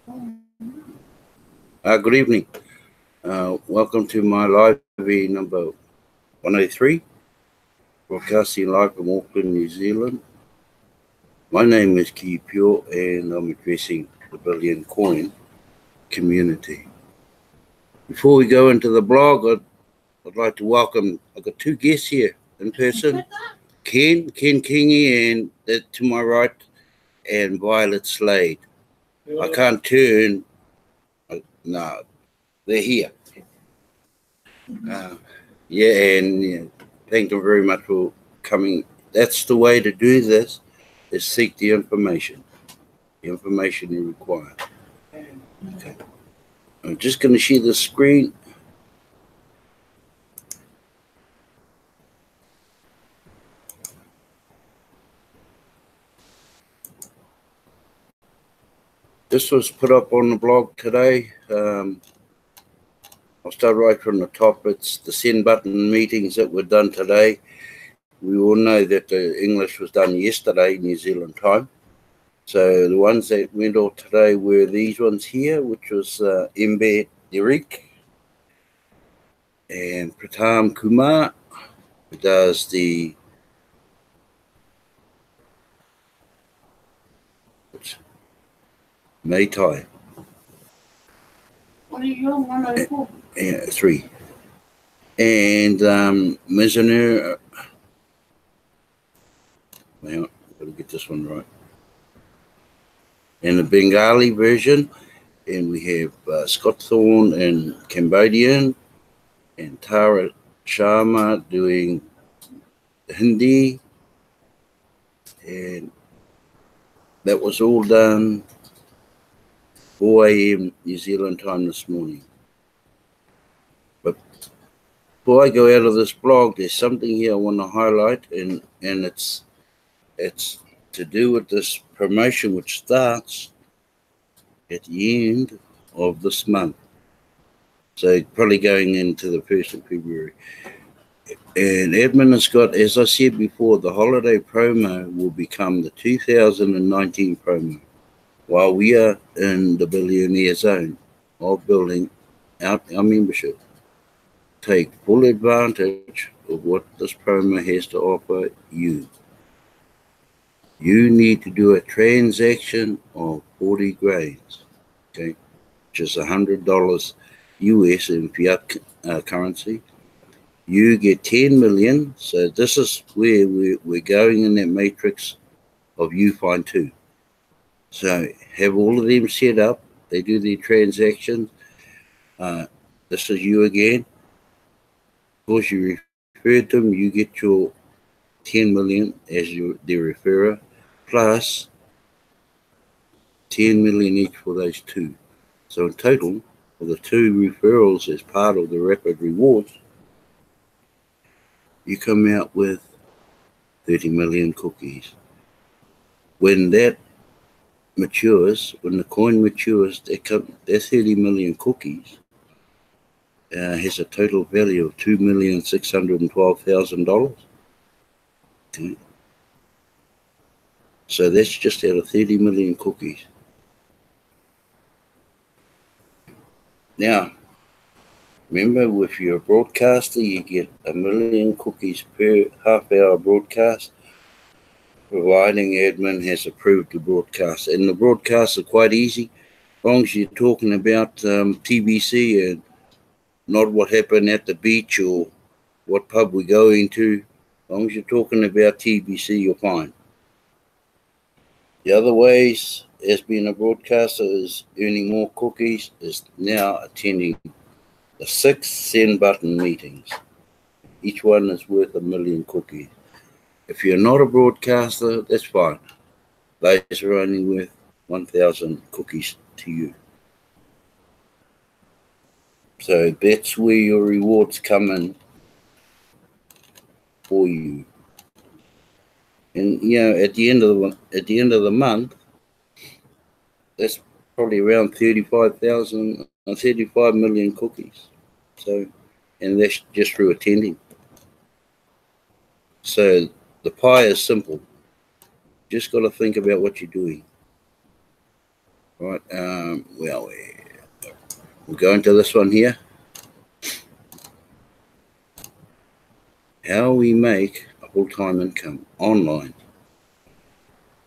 Good evening. Welcome to my live number 103, broadcasting live from Auckland, New Zealand. My name is Ki Pure, and I'm addressing the Billion Coin community. Before we go into the blog, I'd like to welcome, I've got two guests here in person, Ken Kingy, and to my right, and Violet Slade. I can't turn, no, they're here. Thank them very much for coming. That's the way to do this, is seek the information you require. Okay. I'm just going to share the screen. This was put up on the blog today. I'll start right from the top. It's the send button meetings that were done today. We all know that the English was done yesterday, New Zealand time. So the ones that went off today were these ones here, which was Embe Derek and Pratam Kumar, who does the Maitai. What are you on 104? Yeah, 3. And Mizaner. Hang on, gotta get this one right. And the Bengali version, and we have Scott Thorne in Cambodian, and Tara Sharma doing Hindi, and that was all done 4 a.m. New Zealand time this morning. But before I go out of this blog, there's something here I want to highlight, and it's to do with this promotion which starts at the end of this month. So probably going into the 1st of February. And admin has got, as I said before, the holiday promo will become the 2019 promo while we are in the billionaire zone of building out our membership. Take full advantage of what this promo has to offer you. You need to do a transaction of 40 grains, okay, which is $100 US in fiat currency. You get 10 million. So this is where we're going in that matrix of you find 2. So have all of them set up. They do their transactions. This is you again. Of course, you referred them. You get your 10 million as the referrer, plus 10 million each for those 2. So in total, for the 2 referrals as part of the rapid rewards, you come out with 30 million cookies. When that matures, when the coin matures, that 30 million cookies has a total value of $2,612,000. Okay. So that's just out of 30 million cookies. Now, remember, if you're a broadcaster, you get 1 million cookies per half-hour broadcast, providing admin has approved the broadcast. And the broadcasts are quite easy, as long as you're talking about TBC and not what happened at the beach or what pub we're going to. As long as you're talking about TBC, you're fine. The other ways, as being a broadcaster, is earning more cookies, is now attending the 6 send button meetings. Each one is worth 1 million cookies. If you're not a broadcaster, that's fine. Those are only worth 1,000 cookies to you. So that's where your rewards come in for you. And at the end of the month, that's probably around 35 million cookies. So, and that's just through attending. So the pie is simple. Just got to think about what you're doing. Right. Well, we'll go into this one here. How we make a full-time income online.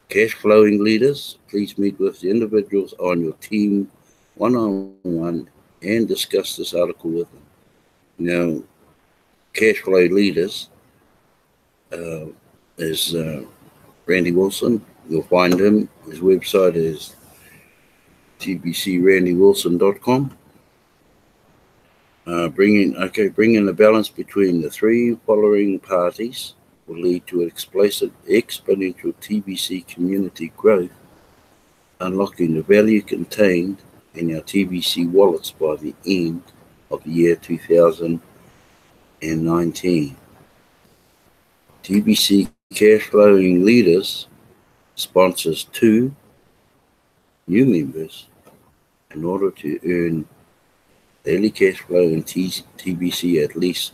Cash flowing leaders, please meet with the individuals on your team one-on-one and discuss this article with them. Now, cash flow leaders is Randy Wilson. You'll find him. His website is tbcrandywilson.com. Bringing a balance between the three following parties will lead to explosive exponential TBC community growth, unlocking the value contained in our TBC wallets by the end of the year 2019. TBC Cash Flowing Leaders sponsors 2 new members in order to earn daily cash flow in TBC. At least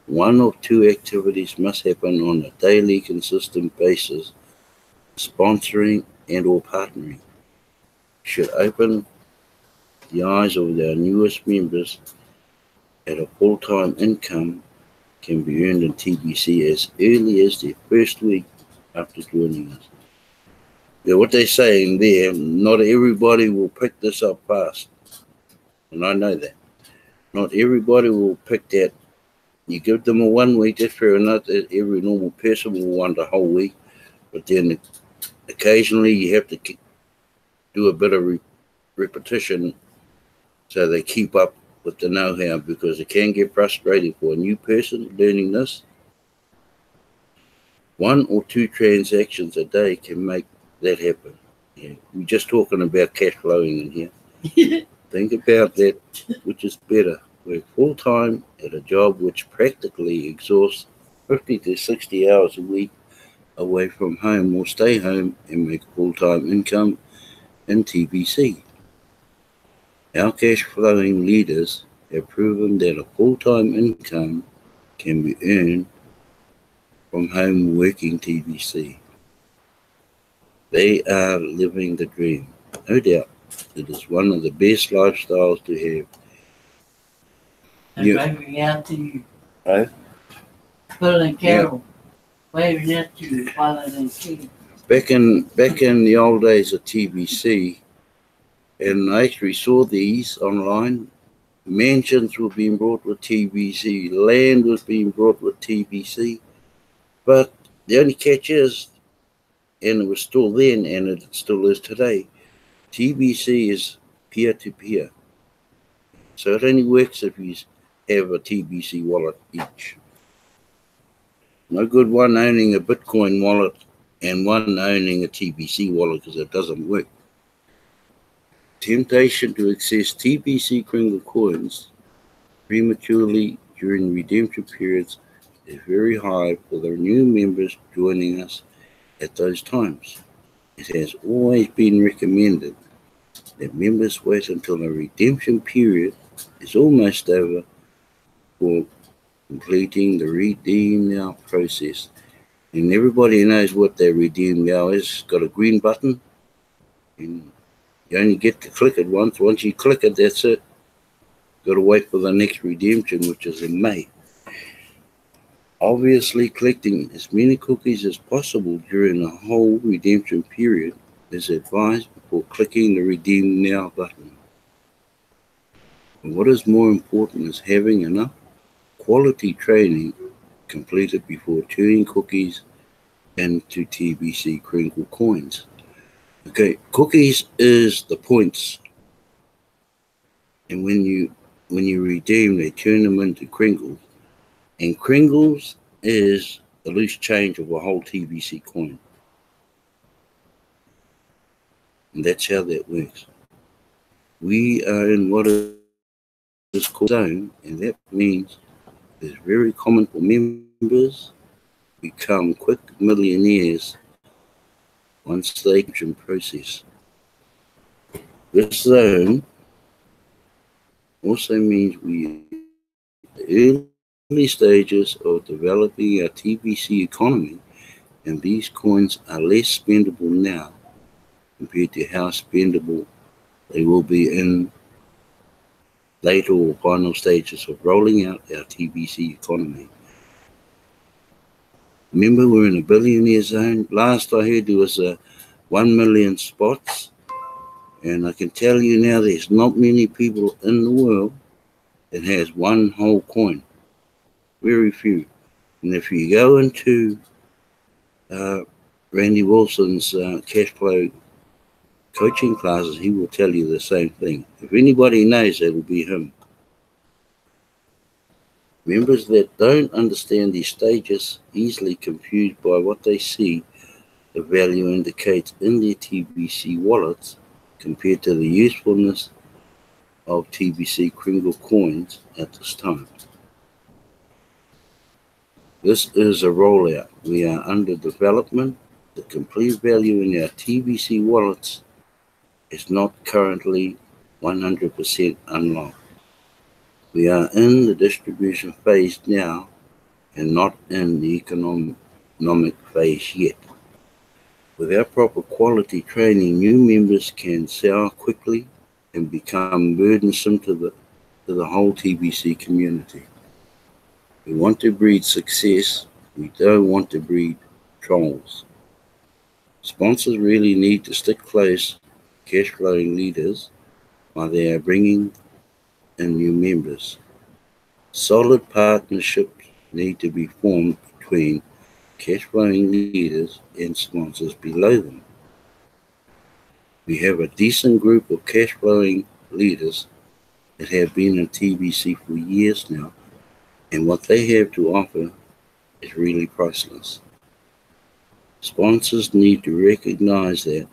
1 or 2 activities must happen on a daily consistent basis. Sponsoring and or partnering should open the eyes of our newest members that a full-time income can be earned in TBC as early as their first week after joining us. Now, what they're saying there, not everybody will pick this up fast, and I know that. Not everybody will pick that. You give them a 1 week, that's fair enough. Every normal person will want a whole week, but then occasionally you have to do a bit of repetition so they keep up with the know-how, because it can get frustrating for a new person learning this. 1 or 2 transactions a day can make that happen. Yeah, we're just talking about cash flowing in here. Think about that, which is better. Work full-time at a job which practically exhausts 50 to 60 hours a week away from home, or stay home and make full-time income in TBC. Our cash flowing leaders have proven that a full-time income can be earned from home working TBC. They are living the dream. No doubt, it is one of the best lifestyles to have. And waving out to you. Right? Pulling cattle. Waving at you while they see. Back in the old days of TBC, and I actually saw these online, mansions were being brought with TBC, land was being brought with TBC, but the only catch is, and it was still then and it still is today, TBC is peer-to-peer. So it only works if you have a TBC wallet each. No good one owning a Bitcoin wallet and one owning a TBC wallet, because it doesn't work. Temptation to access TBC Kringle coins prematurely during redemption periods is very high for the new members joining us at those times. It has always been recommended that members wait until the redemption period is almost over for completing the redeem now process. And everybody knows what that redeem now is. It's got a green button, and you only get to click it once. Once you click it, that's it. Got to wait for the next redemption, which is in May. Obviously, collecting as many cookies as possible during the whole redemption period is advised before clicking the Redeem Now button. And what is more important is having enough quality training completed before turning cookies into TBC Kringle coins. Okay, cookies is the points, and when you redeem, they turn them into Kringles, and Kringles is the loose change of a whole TBC coin, and that's how that works. We are in what is called zone, and that means it's very common for members become quick millionaires once they can process. This zone also means we are in the early stages of developing our TBC economy, and these coins are less spendable now compared to how spendable They will be in later or final stages of rolling out our TBC economy. Remember, we're in a billionaire zone. Last I heard there was 1 million spots, and I can tell you now there's not many people in the world that has one whole coin. Very few. And if you go into Randy Wilson's cash flow coaching classes, he will tell you the same thing. If anybody knows, it'll be him. Members that don't understand these stages easily confused by what they see the value indicates in their TBC wallets compared to the usefulness of TBC Kringle coins at this time. This is a rollout. We are under development. The complete value in our TBC wallets is not currently 100% unlocked. We are in the distribution phase now and not in the economic phase yet. Without proper quality training, new members can sour quickly and become burdensome to the whole TBC community. We want to breed success. We don't want to breed trolls. Sponsors really need to stick close, cash flowing leaders, while they are bringing in new members. Solid partnerships need to be formed between cash flowing leaders and sponsors below them. We have a decent group of cash flowing leaders that have been in TBC for years now, and what they have to offer is really priceless. Sponsors need to recognize that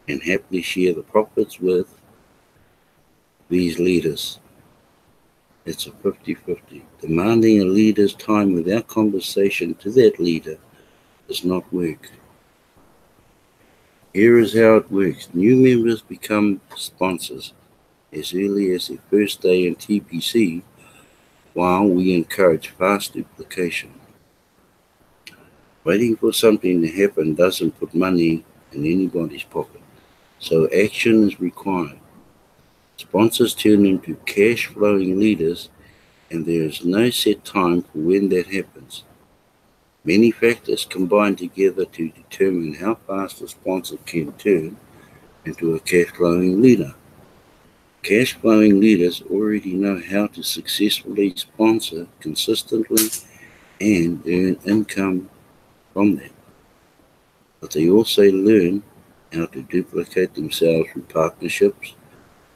and happily share the profits with these leaders. It's a 50-50. Demanding a leader's time without conversation to that leader does not work. Here is how it works. New members become sponsors as early as their first day in TBC, while we encourage fast duplication. Waiting for something to happen doesn't put money in anybody's pocket, so action is required. Sponsors turn into cash flowing leaders, and there is no set time for when that happens. Many factors combine together to determine how fast a sponsor can turn into a cash flowing leader. Cash flowing leaders already know how to successfully sponsor consistently and earn income from that. But they also learn how to duplicate themselves through partnerships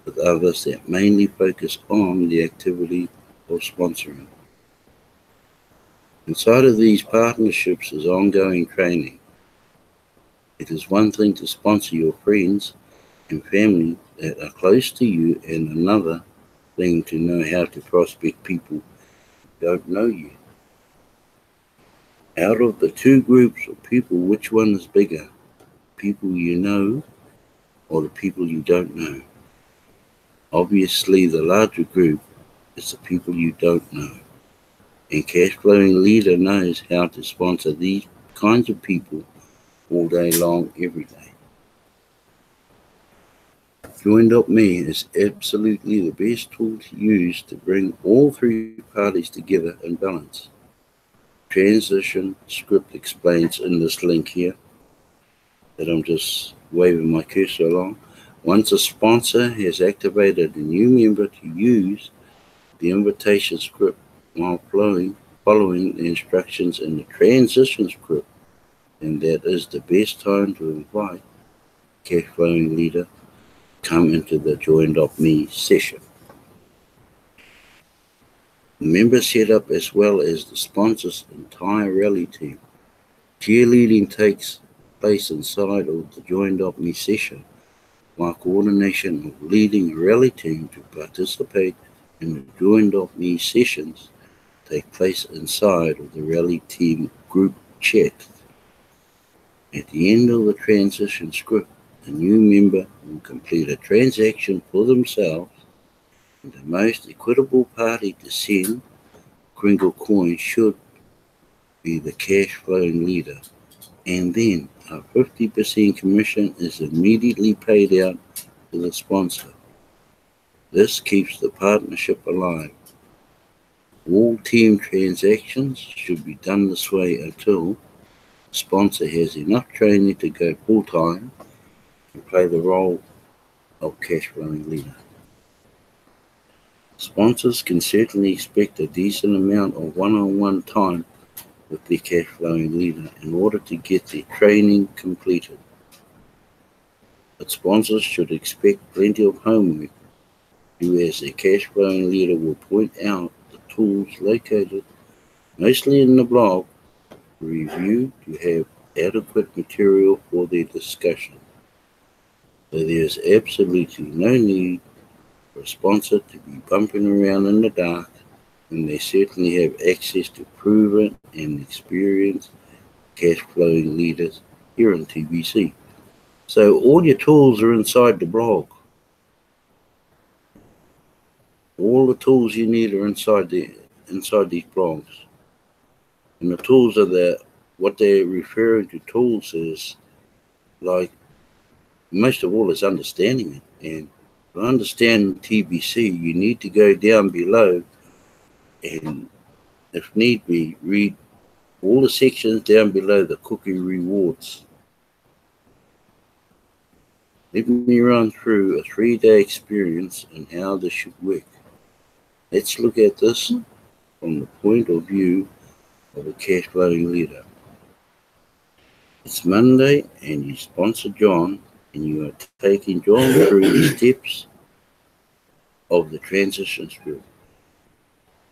with others that mainly focus on the activity of sponsoring. Inside of these partnerships is ongoing training. It is one thing to sponsor your friends and family that are close to you, and another thing to know how to prospect people who don't know you. Out of the two groups of people, which one is bigger? People you know or the people you don't know? Obviously, the larger group is the people you don't know. And cash flowing leader knows how to sponsor these kinds of people all day long, every day. Join.me is absolutely the best tool to use to bring all three parties together in balance. Transition script explains in this link here that I'm just waving my cursor along. Once a sponsor has activated a new member to use the invitation script while following the instructions in the transition script, then that is the best time to invite cash flowing leader come into the Join.me session. The member setup as well as the sponsor's entire rally team. Cheerleading takes place inside of the Join.me session, while coordination of leading a rally team to participate in the Join.me sessions take place inside of the rally team group chat. At the end of the transition script, a new member will complete a transaction for themselves, and the most equitable party to send Kringle coin should be the cash flowing leader, and then a 50% commission is immediately paid out to the sponsor. This keeps the partnership alive. All team transactions should be done this way until the sponsor has enough training to go full-time and play the role of cash flowing leader. Sponsors can certainly expect a decent amount of one-on-one time with their cash flowing leader in order to get their training completed. But sponsors should expect plenty of homework, who as their cash flowing leader will point out the tools located mostly in the blog to review to have adequate material for their discussion. So there's absolutely no need for a sponsor to be bumping around in the dark, and they certainly have access to proven and experienced cash flowing leaders here in TBC. So all your tools are inside the blog. All the tools you need are inside these blogs. And the tools are what they're referring to tools is like most of all is understanding it. And to understand TBC, you need to go down below and, if need be, read all the sections down below the cookie rewards. Let me run through a 3-day experience and how this should work. Let's look at this from the point of view of a cash flowing leader. It's Monday and you sponsor John and you are taking John through the steps of the transition spirit.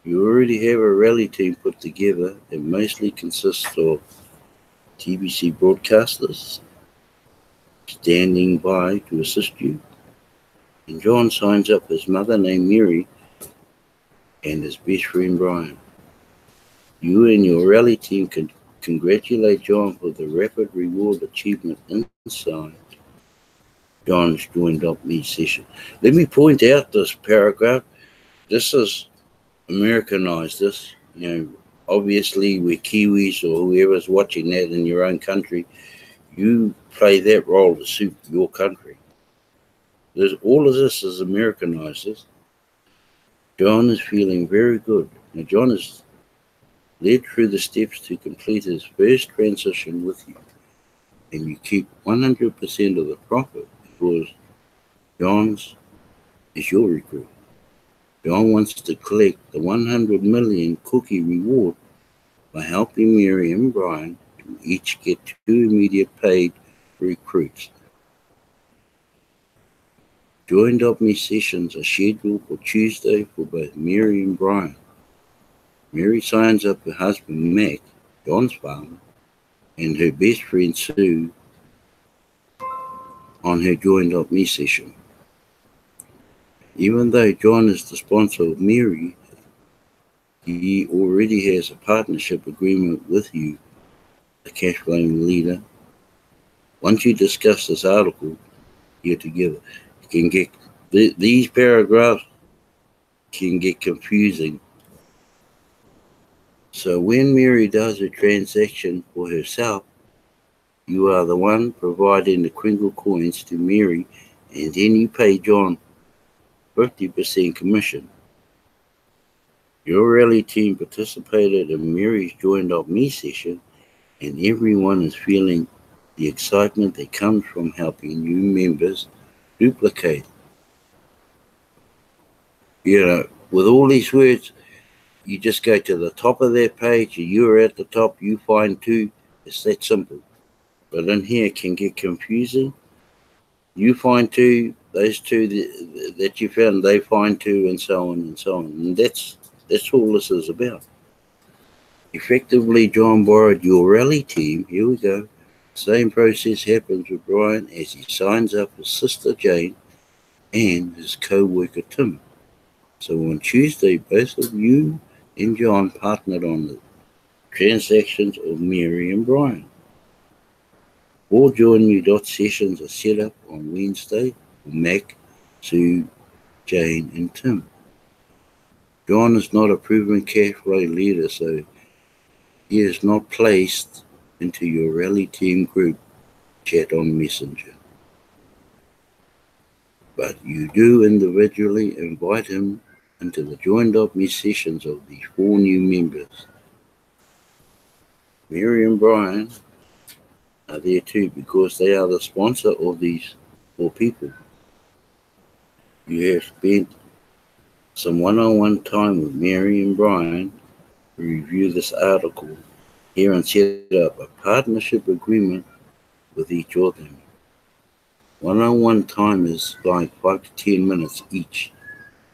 You already have a rally team put together that mostly consists of TBC broadcasters standing by to assist you. And John signs up his mother named Mary and his best friend Brian. You and your rally team can congratulate John for the rapid reward achievement inside John's Joined Up Me session. Let me point out this paragraph. This is Americanized. This, obviously we're Kiwis or whoever's watching that in your own country. You play that role to suit your country. All of this is Americanized. John is feeling very good. Now, John is led through the steps to complete his first transition with you. And you keep 100% of the profit because John's is your recruit. John wants to collect the 100 million cookie reward by helping Mary and Brian to each get 2 immediate paid recruits. Joined Up Me sessions are scheduled for Tuesday for both Mary and Brian. Mary signs up her husband Mac, John's father, and her best friend Sue on her Joined Up Me session. Even though John is the sponsor of Mary, he already has a partnership agreement with you, the cash flowing leader. Once you discuss this article here together, you can get these paragraphs can get confusing. So when Mary does a transaction for herself, you are the one providing the Kringle coins to Mary, and then you pay John 50% commission. Your rally team participated in Mary's Joined Up Me session, and everyone is feeling the excitement that comes from helping new members duplicate. With all these words, you just go to the top of that page, and you're at the top, you find 2. It's that simple. But in here it can get confusing. You find 2, those 2 that you found, they find 2, and so on and so on. And that's all this is about. Effectively, John borrowed your rally team. Here we go. Same process happens with Brian as he signs up his sister Jane and his co-worker Tim. So on Tuesday, both of you and John partnered on the transactions of Mary and Brian. All Join Me Dot sessions are set up on Wednesday for Mac, Sue, Jane, and Tim. John is not a proven cash flow leader, so he is not placed into your rally team group chat on Messenger. but you do individually invite him into the joined-up sessions of these 4 new members. Mary and Brian are there too because they are the sponsor of these 4 people. You have spent some one-on-one time with Mary and Brian to review this article here and set up a partnership agreement with each of them. One-on-one time is like 5 to 10 minutes each,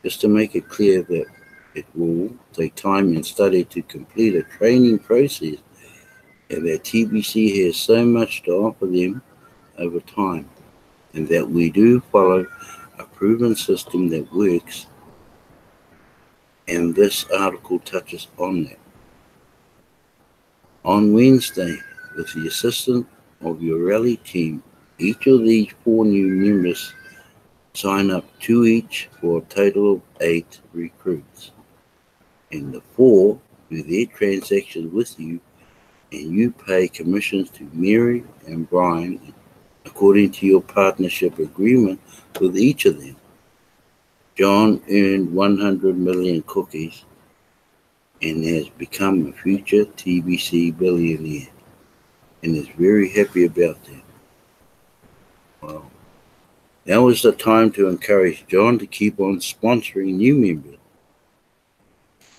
just to make it clear that it will take time and study to complete a training process, and that TBC has so much to offer them over time, and that we do follow a proven system that works, and this article touches on that. On Wednesday, with the assistance of your rally team, each of these 4 new members sign up 2 each for a total of 8 recruits. And the 4 do their transactions with you, and you pay commissions to Mary and Brian according to your partnership agreement with each of them. John earned 100 million cookies and has become a future TBC billionaire, and is very happy about that. Wow. Now is the time to encourage John to keep on sponsoring new members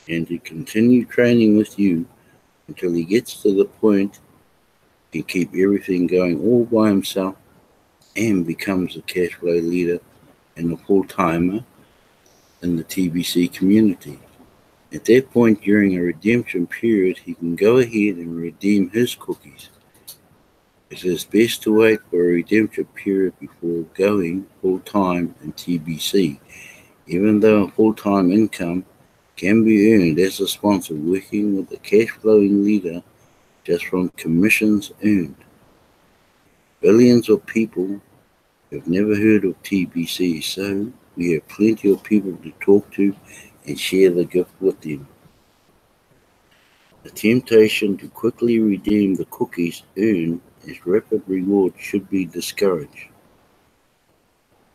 and to continue training with you until he gets to the point he can keep everything going all by himself and becomes a cash flow leader and a full-timer in the TBC community. At that point, during a redemption period, he can go ahead and redeem his cookies. It is best to wait for a redemption period before going full-time in TBC, even though a full-time income can be earned as a sponsor working with a cash-flowing leader just from commissions earned. Billions of people have never heard of TBC, so we have plenty of people to talk to and share the gift with them. The temptation to quickly redeem the cookies earned as rapid reward should be discouraged.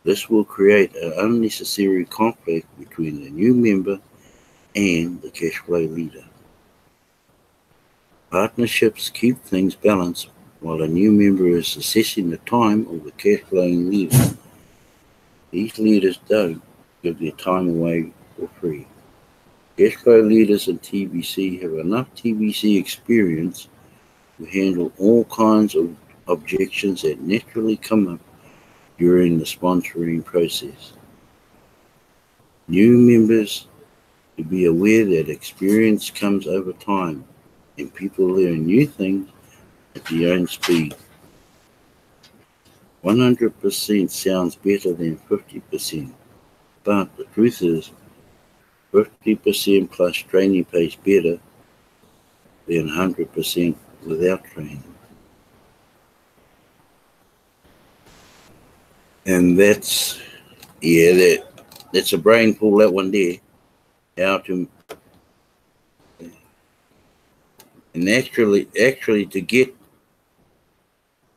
This will create an unnecessary conflict between the new member and the cash flow leader. Partnerships keep things balanced while a new member is assessing the time of the cash flowing leader. These leaders don't give their time away for free. Cash flow leaders in TBC have enough TBC experience to handle all kinds of objections that naturally come up during the sponsoring process. New members to be aware that experience comes over time and people learn new things at their own speed. 100% sounds better than 50%, but the truth is 50% plus training pays better than 100% without training. And that's a brain pull, that one there. How to, and actually to get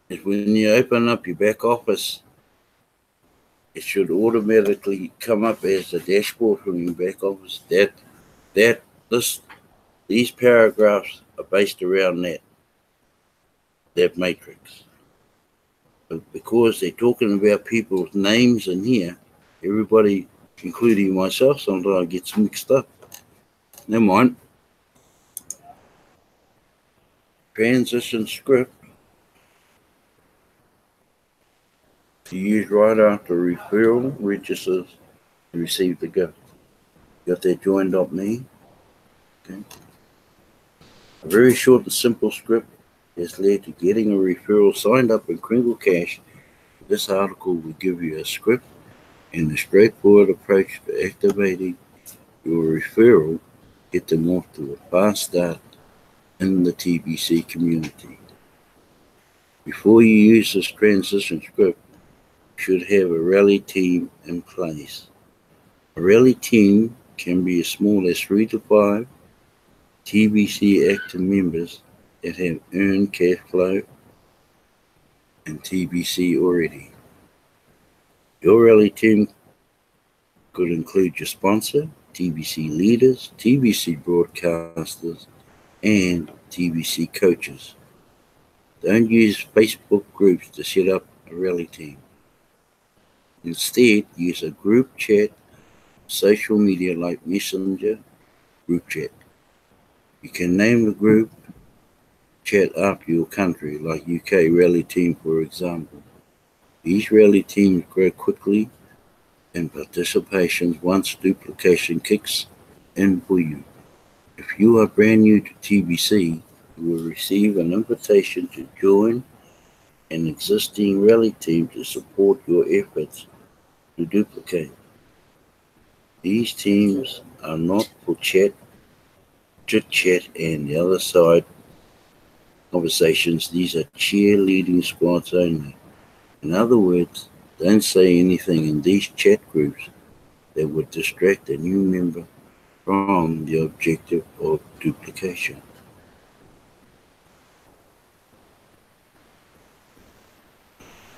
is when you open up your back office, it should automatically come up as a dashboard from your back office. These paragraphs are based around that matrix. But because they're talking about people's names in here, everybody, including myself, sometimes gets mixed up. Never mind. Transition script to use right after referral registers to receive the gift. Got that joined up me? Okay. A very short and simple script has led to getting a referral signed up in Kringle Cash. This article will give you a script and a straightforward approach for activating your referral, get them off to a fast start in the TBC community. Before you use this transition script, you should have a rally team in place. A rally team can be as small as 3 to 5 TBC active members that have earned cash flow and TBC already. Your rally team could include your sponsor, TBC leaders, TBC broadcasters, and TBC coaches. Don't use Facebook groups to set up a rally team. Instead, use a group chat, social media like Messenger, group chat. You can name the group chat after your country, like UK rally team, for example. These rally teams grow quickly in participation once duplication kicks in for you. If you are brand new to TBC, you will receive an invitation to join an existing rally team to support your efforts to duplicate. These teams are not for chit chat and the other side conversations. These are cheerleading squads only. In other words, don't say anything in these chat groups that would distract a new member from the objective of duplication.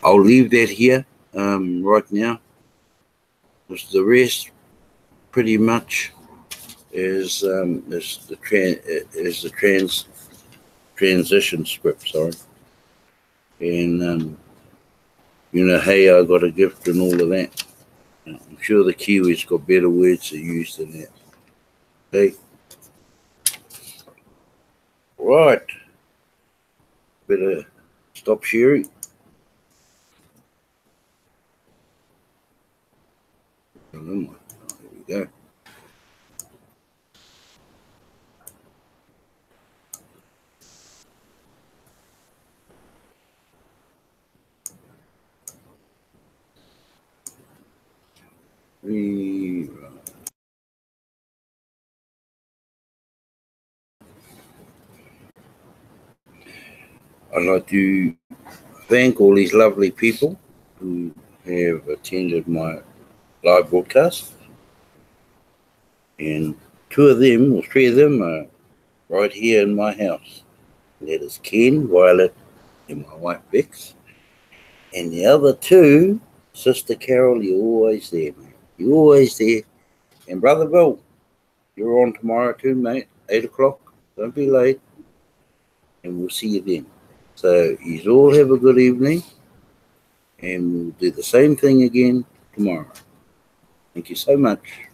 I'll leave that here right now, because the rest pretty much is the transition script. Sorry, and hey, I got a gift and all of that. I'm sure the Kiwis got better words to use than that. Okay, right. Better stop sharing. There we go. I'd like to thank all these lovely people who have attended my live broadcast. And two of them, or three of them, are right here in my house. That is Ken, Violet, and my wife Bex. And the other two, Sister Carol, you're always there, mate. You're always there. And Brother Bill, you're on tomorrow too, mate. 8 o'clock. Don't be late. And we'll see you then. So you all have a good evening. And we'll do the same thing again tomorrow. Thank you so much.